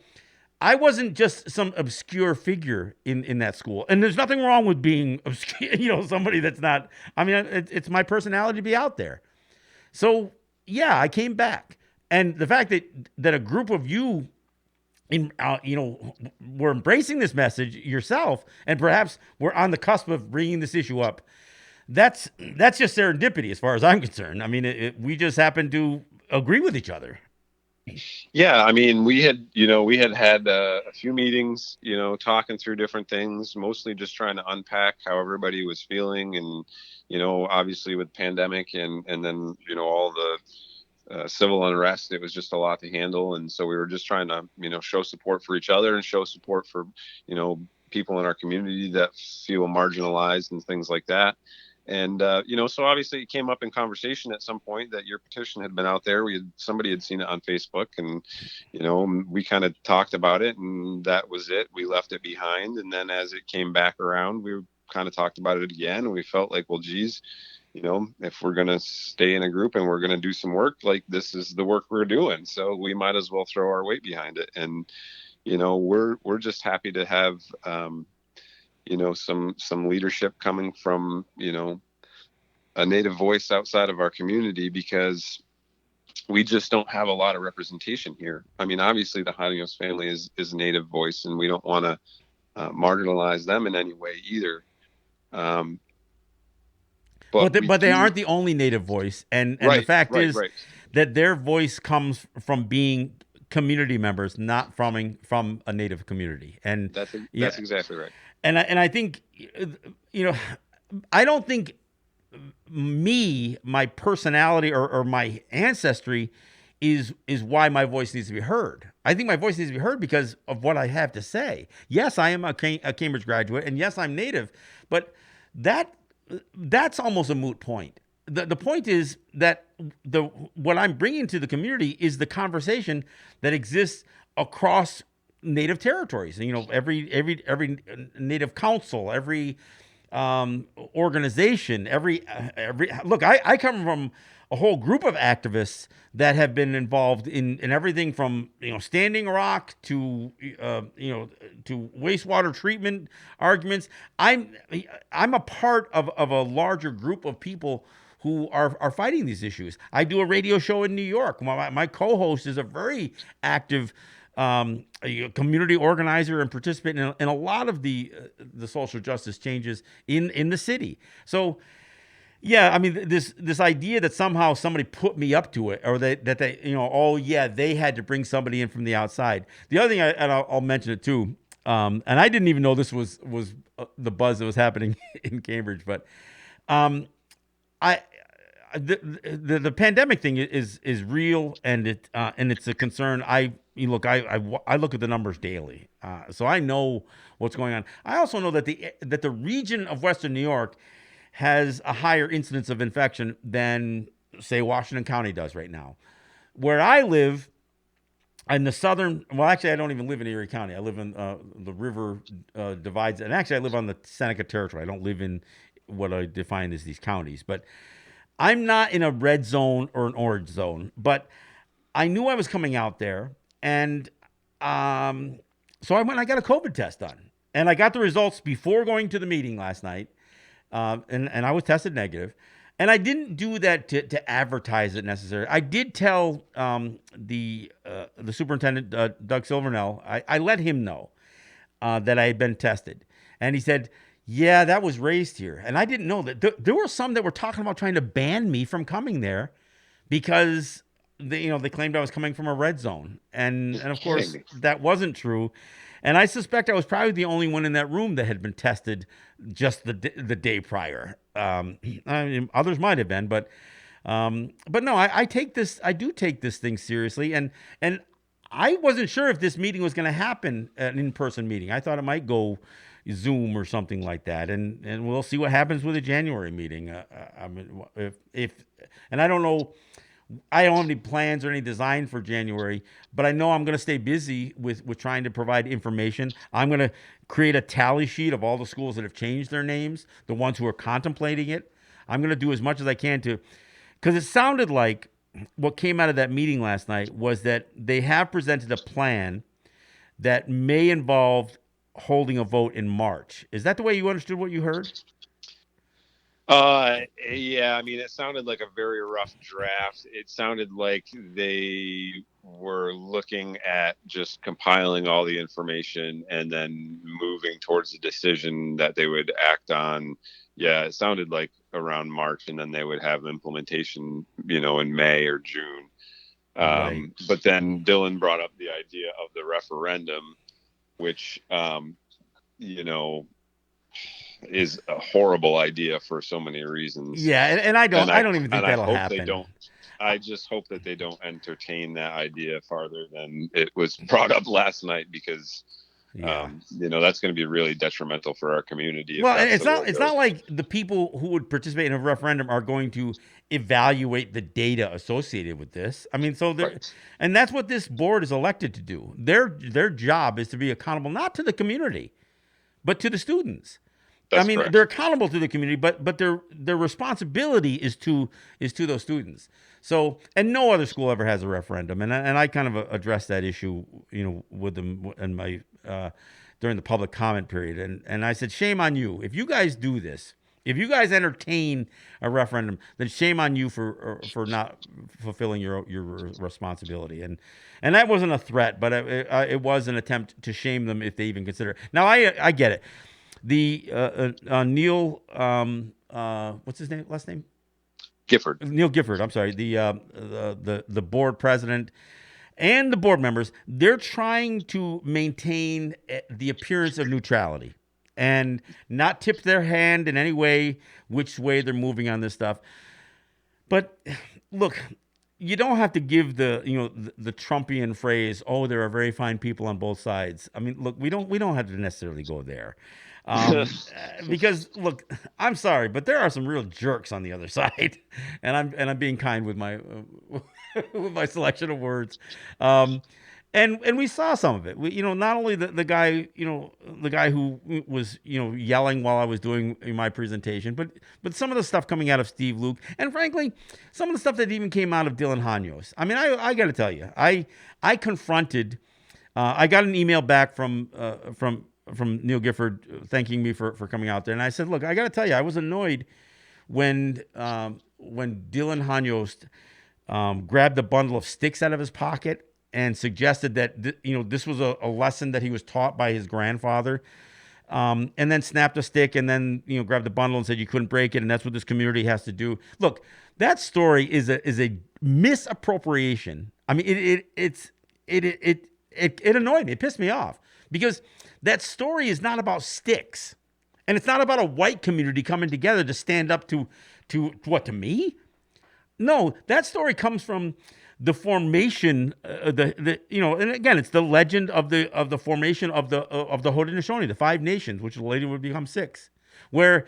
I wasn't just some obscure figure in that school. And there's nothing wrong with being obscure, somebody that's not, it's my personality to be out there. So yeah, I came back. And the fact that a group of you were embracing this message yourself, and perhaps we're on the cusp of bringing this issue up, that's just serendipity as far as I'm concerned. We just happen to agree with each other. Yeah, we had a few meetings, talking through different things, mostly just trying to unpack how everybody was feeling, and obviously with pandemic and then all the civil unrest, it was just a lot to handle, and so we were just trying to show support for each other and show support for people in our community that feel marginalized and things like that. And, so obviously it came up in conversation at some point that your petition had been out there. Somebody had seen it on Facebook, and, we kind of talked about it, and that was it. We left it behind. And then as it came back around, we kind of talked about it again, and we felt like, well, geez, if we're going to stay in a group and we're going to do some work, like, this is the work we're doing. So we might as well throw our weight behind it. And, we're just happy to have, some leadership coming from, a Native voice outside of our community, because we just don't have a lot of representation here. Obviously the Hanios family is a Native voice, and we don't want to marginalize them in any way either. But they aren't the only Native voice. And the fact is that their voice comes from being community members, not from a Native community. And that's exactly right. And I think, I don't think my personality or my ancestry is why my voice needs to be heard. I think my voice needs to be heard because of what I have to say. Yes, I am a Cambridge graduate, and yes, I'm Native, but that's almost a moot point. The point is that what I'm bringing to the community is the conversation that exists across Native territories. Every Native council, every organization, every look. I come from a whole group of activists that have been involved in everything from Standing Rock to to wastewater treatment arguments. I'm a part of a larger group of people who are fighting these issues. I do a radio show in New York. My co-host is a very active a community organizer and participant in a lot of the social justice changes in the city. So, yeah, this idea that somehow somebody put me up to it, or that they they had to bring somebody in from the outside. The other thing, I'll mention it too, and I didn't even know this was the buzz that was happening in Cambridge, but the pandemic thing is real, and it's a concern. I look at the numbers daily, so I know what's going on. I also know that the region of Western New York has a higher incidence of infection than, say, Washington County does right now. Where I live, in the southern, well, actually, I don't even live in Erie County. I live in the river divides, and actually, I live on the Seneca Territory. I don't live in what I define as these counties, but I'm not in a red zone or an orange zone. But I knew I was coming out there, and so I went and I got a COVID test done. And I got the results before going to the meeting last night, and I was tested negative. And I didn't do that to advertise it necessarily. I did tell the superintendent, Doug Silvernell, I let him know that I had been tested. And he said, yeah, that was raised here. And I didn't know that. There were some that were talking about trying to ban me from coming there because they claimed I was coming from a red zone. And of course, that wasn't true. And I suspect I was probably the only one in that room that had been tested just the day prior. Others might have been, but no, I do take this thing seriously. And I wasn't sure if this meeting was going to happen, an in-person meeting. I thought it might go Zoom or something like that, and we'll see what happens with the January meeting. I mean, if and I don't know, I don't have any plans or any design for January, but I know I'm going to stay busy with trying to provide information. I'm going to create a tally sheet of all the schools that have changed their names, the ones who are contemplating it. I'm going to do as much as I can to, because it sounded like what came out of that meeting last night was that they have presented a plan that may involve holding a vote in March. Is that the way you understood what you heard? Yeah, I mean, it sounded like a very rough draft. It sounded like they were looking at just compiling all the information and then moving towards a decision that they would act on. Yeah, it sounded like around March, and then they would have implementation, in May or June. Right. But then Dylan brought up the idea of the referendum, which, you know, is a horrible idea for so many reasons. Yeah, and I don't even think I that'll hope they happen. don't. I just hope that they don't entertain that idea farther than it was brought up last night, because Yeah. that's going to be really detrimental for our community if Well, and that's the way it it's goes. not like the people who would participate in a referendum are going to evaluate the data associated with this. I mean, so Right. and that's what this board is elected to do. Their job is to be accountable not to the community, but to the students. I That's mean, correct. they're accountable to the community, but their responsibility is to those students. So, and no other school ever has a referendum, and I kind of addressed that issue, with them in my during the public comment period, and I said, shame on you if you guys do this. If you guys entertain a referendum, then shame on you for not fulfilling your responsibility. And that wasn't a threat, but it was an attempt to shame them if they even consider it. Now I get it. The Neil, what's his name? Last name? Gifford. Neil Gifford. I'm sorry. The board president and the board members. They're trying to maintain the appearance of neutrality and not tip their hand in any way, which way they're moving on this stuff. But look, you don't have to give the Trumpian phrase, "Oh, there are very fine people on both sides." I mean, look, we don't have to necessarily go there, because look, I'm sorry, but there are some real jerks on the other side, and I'm being kind with my with my selection of words. And we saw some of it. Not only the guy, the guy who was, yelling while I was doing my presentation, but some of the stuff coming out of Steve Luke, and frankly, some of the stuff that even came out of Dylan Hanyos. I mean, I got to tell you, I confronted. I got an email back from Neil Gifford thanking me for coming out there, and I said, look, I got to tell you, I was annoyed when Dylan Hanyos grabbed a bundle of sticks out of his pocket and suggested that this was a lesson that he was taught by his grandfather, and then snapped a stick and then grabbed the bundle and said you couldn't break it, and that's what this community has to do. Look, that story is a misappropriation. I mean, it annoyed me. It pissed me off because that story is not about sticks, and it's not about a white community coming together to stand up to me. No, that story comes from the formation, and again, it's the legend of the formation of the Haudenosaunee, the 5 nations, which later would become 6, where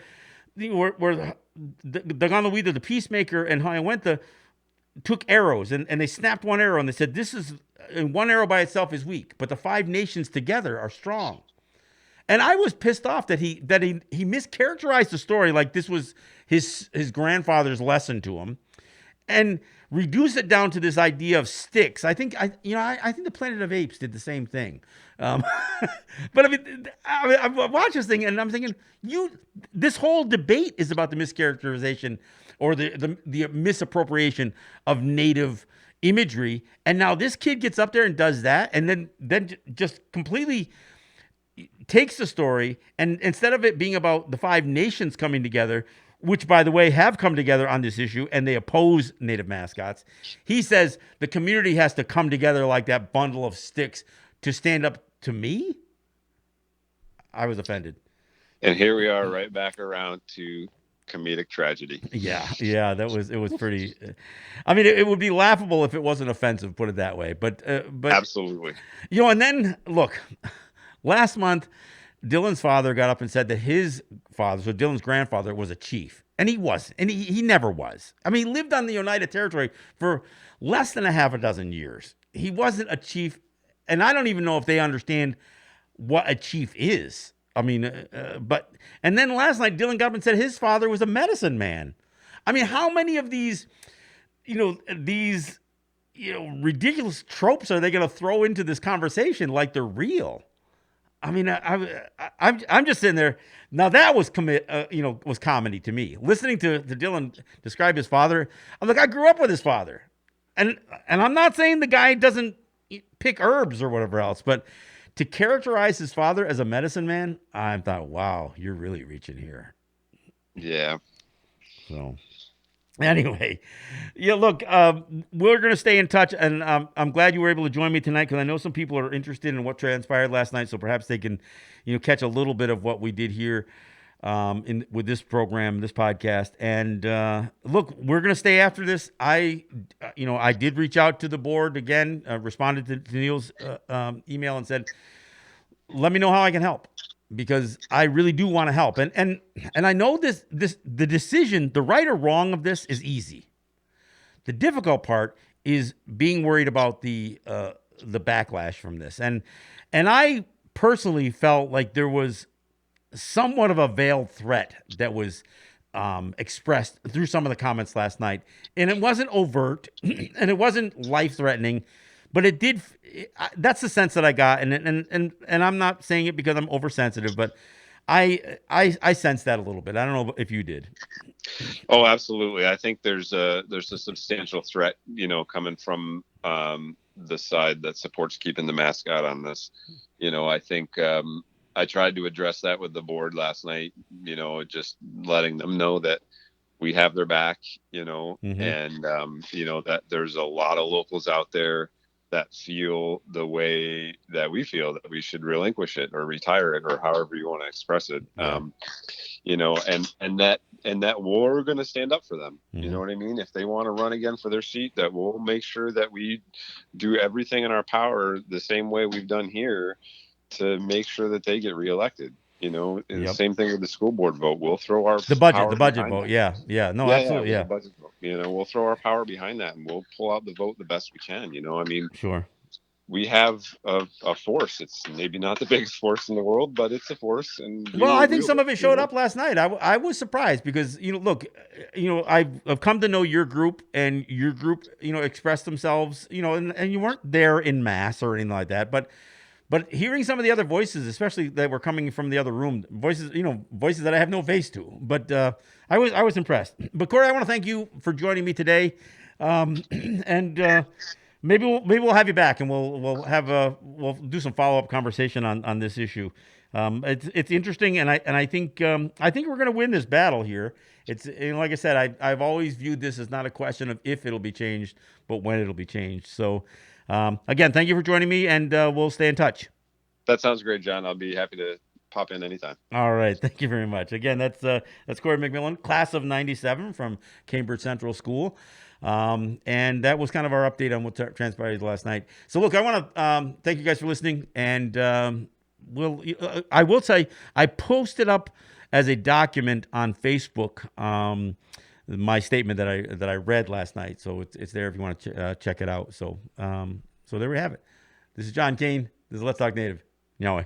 the Ganawida, the peacemaker, and Hayawenta took arrows and they snapped one arrow and they said, "This is one arrow by itself is weak, but the 5 nations together are strong." And I was pissed off that he mischaracterized the story like this was his grandfather's lesson to him, and reduce it down to this idea of sticks. I think the Planet of Apes did the same thing. But I watched this thing and I'm thinking, this whole debate is about the mischaracterization or the misappropriation of native imagery, and now this kid gets up there and does that, and then just completely takes the story, and instead of it being about the 5 nations coming together, which, by the way, have come together on this issue, and they oppose native mascots, he says the community has to come together like that bundle of sticks to stand up to me? I was offended. And here we are right back around to comedic tragedy. Yeah, it was pretty. I mean, it would be laughable if it wasn't offensive, put it that way. But Absolutely. and then look, last month, Dylan's father got up and said that his father, so Dylan's grandfather, was a chief, and he wasn't, and he never was. I mean, he lived on the United Territory for less than a half a dozen years. He wasn't a chief, and I don't even know if they understand what a chief is. I mean, and then last night Dylan got up and said his father was a medicine man. I mean, how many of these ridiculous tropes are they going to throw into this conversation like they're real? I mean, I'm just sitting there. Now that was was comedy to me. Listening to Dylan describe his father, I'm like, I grew up with his father, and I'm not saying the guy doesn't pick herbs or whatever else, but to characterize his father as a medicine man, I thought, wow, you're really reaching here. Yeah. So anyway, look, we're going to stay in touch, and I'm glad you were able to join me tonight because I know some people are interested in what transpired last night, so perhaps they can, catch a little bit of what we did here with this program, this podcast. And look, we're going to stay after this. I did reach out to the board again, responded to Neil's email and said, let me know how I can help, because I really do want to help. And I know the decision, the right or wrong of this is easy. The difficult part is being worried about the backlash from this. And I personally felt like there was somewhat of a veiled threat that was expressed through some of the comments last night. And it wasn't overt and it wasn't life-threatening, but it did. That's the sense that I got. And I'm not saying it because I'm oversensitive, but I sensed that a little bit. I don't know if you did. Oh, absolutely. I think there's a substantial threat, coming from the side that supports keeping the mascot on this. I think I tried to address that with the board last night, just letting them know that we have their back, Mm-hmm. and, that there's a lot of locals out there that feel the way that we feel, that we should relinquish it or retire it, or however you want to express it. Yeah. And that we're going to stand up for them. Mm-hmm. You know what I mean? If they want to run again for their seat, that we'll make sure that we do everything in our power the same way we've done here to make sure that they get reelected. And the same thing with the school board vote. We'll throw our the budget vote. That. Yeah. No, absolutely. The budget vote. We'll throw our power behind that, and we'll pull out the vote the best we can. Sure. We have a force. It's maybe not the biggest force in the world, but it's a force. And I think some of it showed up last night. I was surprised because, look, I've come to know your group, and your group, expressed themselves, and you weren't there in mass or anything like that, but hearing some of the other voices, especially that were coming from the other room, voices that I have no face to, but I was impressed. But Cory, I want to thank you for joining me today, and maybe we'll have you back, and we'll do some follow-up conversation on this issue. It's interesting, and I think we're going to win this battle here. It's like I said, I've always viewed this as not a question of if it'll be changed, but when it'll be changed. So. Again, thank you for joining me, and we'll stay in touch. That sounds great, John. I'll be happy to pop in anytime. All right. Thank you very much. Again, that's Cory McMillan, class of 97 from Cambridge Central School. And that was kind of our update on what transpired last night. So look, I want to thank you guys for listening, and I will say I posted up as a document on Facebook my statement that I read last night, so it's there if you want to check it out. So there we have it. This is John Kane. This is Let's Talk Native. Yahweh.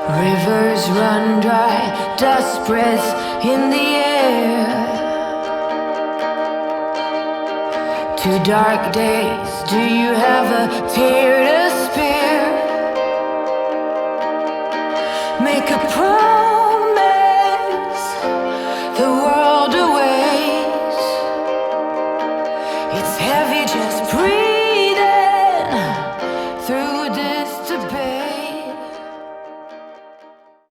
Rivers run dry, dust breath in the air. 2 dark days, do you have a tear to spare? Make a promise, the world awaits. It's heavy, just breathe.